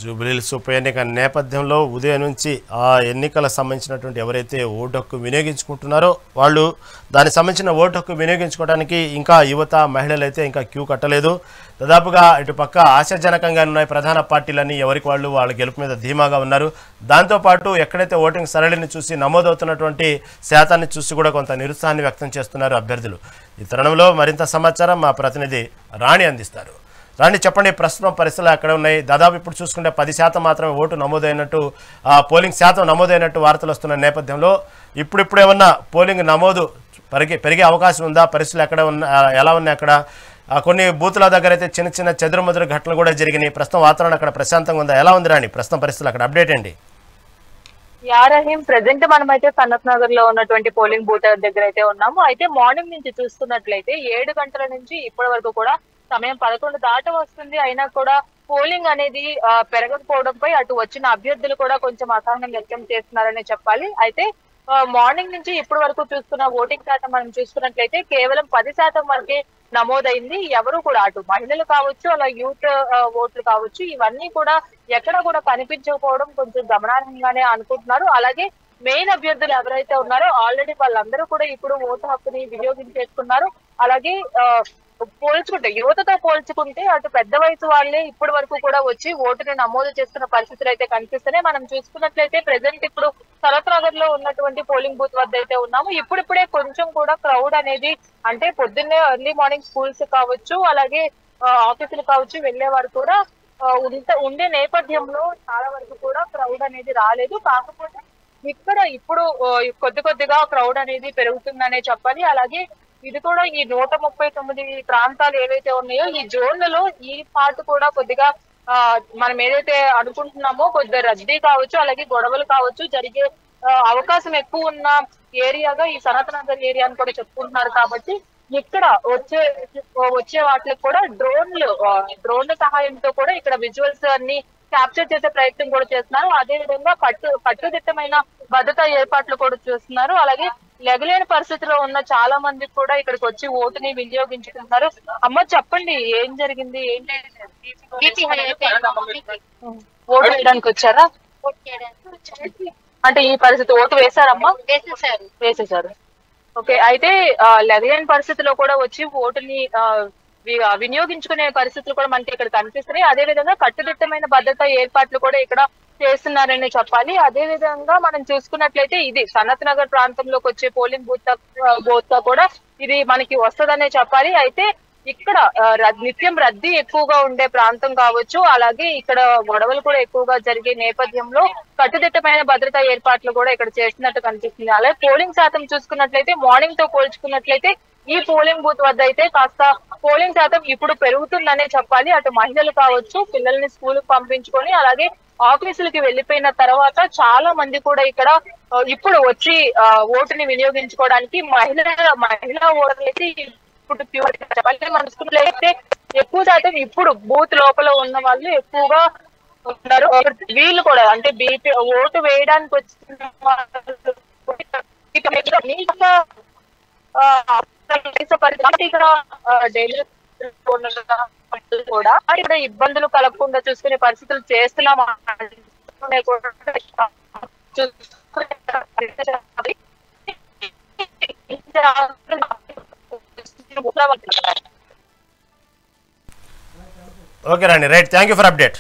జూబ్లీహిల్స్ ఉప ఎన్నిక నేపథ్యంలో ఉదయం నుంచి ఆ ఎన్నికల సంబంధించినటువంటి ఎవరైతే ఓటు హక్కు వినియోగించుకుంటున్నారో వాళ్ళు దానికి సంబంధించిన ఓటు హక్కు వినియోగించుకోవడానికి ఇంకా యువత మహిళలు అయితే ఇంకా క్యూ కట్టలేదు. దాదాపుగా ఇటు పక్క ఆశాజనకంగా ఉన్నాయి ప్రధాన పార్టీలన్నీ ఎవరికి వాళ్ళు వాళ్ళ గెలుపు మీద ధీమాగా ఉన్నారు. దాంతోపాటు ఎక్కడైతే ఓటింగ్ సరళిని చూసి నమోదవుతున్నటువంటి శాతాన్ని చూసి కూడా కొంత నిరుత్సాహాన్ని వ్యక్తం చేస్తున్నారు అభ్యర్థులు. ఈ తరుణంలో మరింత సమాచారం మా ప్రతినిధి రాణి అందిస్తారు. రాణి, చెప్పండి, ప్రస్తుతం పరిస్థితులు ఎక్కడ ఉన్నాయి? దాదాపు ఇప్పుడు చూసుకుంటే 10% మాత్రమే ఓటు నమోదైనట్టు పోలింగ్ శాతం నమోదైనట్టు వార్తలు వస్తున్న నేపథ్యంలో ఇప్పుడు ఏమన్నా పోలింగ్ నమోదు పెరిగే అవకాశం ఉందా? పరిస్థితులు ఎక్కడ ఎలా ఉన్నాయి? అక్కడ కొన్ని బూతుల దగ్గర అయితే చిన్న చెదురుమదురు ఘటనలు కూడా జరిగినాయి. ప్రస్తుతం వాతావరణం అక్కడ ప్రశాంతంగా ఉందా? ఎలా ఉంది రాణి ప్రస్తుతం పరిస్థితులు అక్కడ? అప్డేట్ అండి. రహీం, ప్రెసెంట్ మనమైతే సనత్ నగర్ లో ఉన్నటువంటి పోలింగ్ బూత్ దగ్గర అయితే ఉన్నాము. అయితే మార్నింగ్ నుంచి చూస్తున్నట్లయితే 7 గంటల నుంచి ఇప్పటి వరకు కూడా సమయం 11 దాట వస్తుంది. అయినా కూడా పోలింగ్ అనేది పెరగకపోవడంపై అటు వచ్చిన అభ్యర్థులు కూడా కొంచెం అసహనం వ్యక్తం చేస్తున్నారని చెప్పాలి. అయితే మార్నింగ్ నుంచి ఇప్పటి వరకు చూస్తున్న ఓటింగ్ శాతం మనం చూసుకున్నట్లయితే కేవలం 10% వరకే నమోదైంది. ఎవరు కూడా అటు మహిళలు కావచ్చు, అలా యూత్ ఓట్లు కావచ్చు, ఇవన్నీ కూడా ఎక్కడ కూడా కనిపించకపోవడం కొంచెం గమనార్హంగానే అనుకుంటున్నారు. అలాగే మెయిన్ అభ్యర్థులు ఎవరైతే ఉన్నారో ఆల్రెడీ వాళ్ళందరూ కూడా ఇప్పుడు ఓటు హక్కుని వినియోగించేసుకున్నారు. అలాగే పోల్చుకుంటే యువతతో పోల్చుకుంటే అటు పెద్ద వయసు వాళ్ళే ఇప్పటి వరకు కూడా వచ్చి ఓటుని నమోదు చేస్తున్న పరిస్థితులు అయితే కనిపిస్తున్నాయి. మనం చూసుకున్నట్లయితే ప్రెసెంట్ ఇప్పుడు సనత్ నగర్ లో ఉన్నటువంటి పోలింగ్ బూత్ వద్ద అయితే ఉన్నాము. ఇప్పుడిప్పుడే కొంచెం కూడా క్రౌడ్ అనేది, అంటే పొద్దున్నే ఎర్లీ మార్నింగ్ స్కూల్స్ కావచ్చు, అలాగే ఆఫీసులు కావచ్చు వెళ్లేవారు కూడా ఉండే నేపథ్యంలో చాలా వరకు కూడా క్రౌడ్ అనేది రాలేదు. కాకపోతే ఇక్కడ ఇప్పుడు కొద్దిగా క్రౌడ్ అనేది పెరుగుతుందనే చెప్పాలి. అలాగే ఇది కూడా ఈ 139 ప్రాంతాలు ఏవైతే ఉన్నాయో ఈ జోన్లలో ఈ పార్ట్ కూడా కొద్దిగా మనం ఏదైతే అనుకుంటున్నామో కొద్దిగా రద్దీ కావచ్చు, అలాగే గొడవలు కావచ్చు జరిగే అవకాశం ఎక్కువ ఉన్న ఏరియాగా ఈ సనత్ నగర్ ఏరియా అని కూడా చెప్పుకుంటున్నారు. కాబట్టి ఇక్కడ వచ్చే వాటికి కూడా డ్రోన్ల సహాయంతో కూడా ఇక్కడ విజువల్స్ అన్ని క్యాప్చర్ చేసే ప్రయత్నం కూడా చేస్తున్నారు. అదే విధంగా కట్టుదిట్టమైన భద్రతా ఏర్పాట్లు కూడా చేస్తున్నారు. అలాగే లెగలేని పరిస్థితిలో ఉన్న చాలా మంది కూడా ఇక్కడికి వచ్చి ఓటుని వినియోగించుకుంటున్నారు. అమ్మ, చెప్పండి, ఏం జరిగింది? ఓటు వేయడానికి వచ్చారా? అంటే ఈ పరిస్థితి ఓటు వేశారమ్మా? వేసేసారు. ఓకే. అయితే లెగలేని పరిస్థితిలో కూడా వచ్చి ఓటుని వినియోగించుకునే పరిస్థితులు కూడా మనకి ఇక్కడ కనిపిస్తున్నాయి. అదే విధంగా కట్టుదిట్టమైన భద్రతా ఏర్పాట్లు కూడా ఇక్కడ చేస్తున్నారని చెప్పాలి. అదే విధంగా మనం చూసుకున్నట్లయితే ఇది సనత్ నగర్ ప్రాంతంలోకి వచ్చే పోలింగ్ బూత్ కూడా ఇది మనకి వస్తుందనే చెప్పాలి. అయితే ఇక్కడ నిత్యం రద్దీ ఎక్కువగా ఉండే ప్రాంతం కావచ్చు, అలాగే ఇక్కడ గొడవలు కూడా ఎక్కువగా జరిగే నేపథ్యంలో కట్టుదిట్టమైన భద్రతా ఏర్పాట్లు కూడా ఇక్కడ చేస్తున్నట్టు కనిపిస్తుంది. అలాగే పోలింగ్ శాతం చూసుకున్నట్లయితే మార్నింగ్ తో పోల్చుకున్నట్లయితే ఈ పోలింగ్ బూత్ వద్ద అయితే కాస్త పోలింగ్ శాతం ఇప్పుడు పెరుగుతుందనే చెప్పాలి. అటు మహిళలు కావచ్చు, పిల్లల్ని స్కూల్ కు పంపించుకొని అలాగే ఆఫీసులకి వెళ్లిపోయిన తర్వాత చాలా మంది కూడా ఇక్కడ ఇప్పుడు వచ్చి ఓటుని వినియోగించుకోవడానికి మహిళా ఓటర్లు అయితే ఇప్పుడు చెప్పాలి. మన స్కూల్ అయితే ఎక్కువ శాతం ఇప్పుడు బూత్ లోపల ఉన్న వాళ్ళు ఎక్కువగా ఉన్నారు. వీళ్ళు కూడా అంటే ఓటు వేయడానికి వచ్చిన ఇక్కడ డైలీ కూడా ఇక్కడ ఇబ్బందులు కలగకుండా చూసుకునే పరిస్థితులు చేస్తున్నాం. ఓకే రండి, right, thank you for update.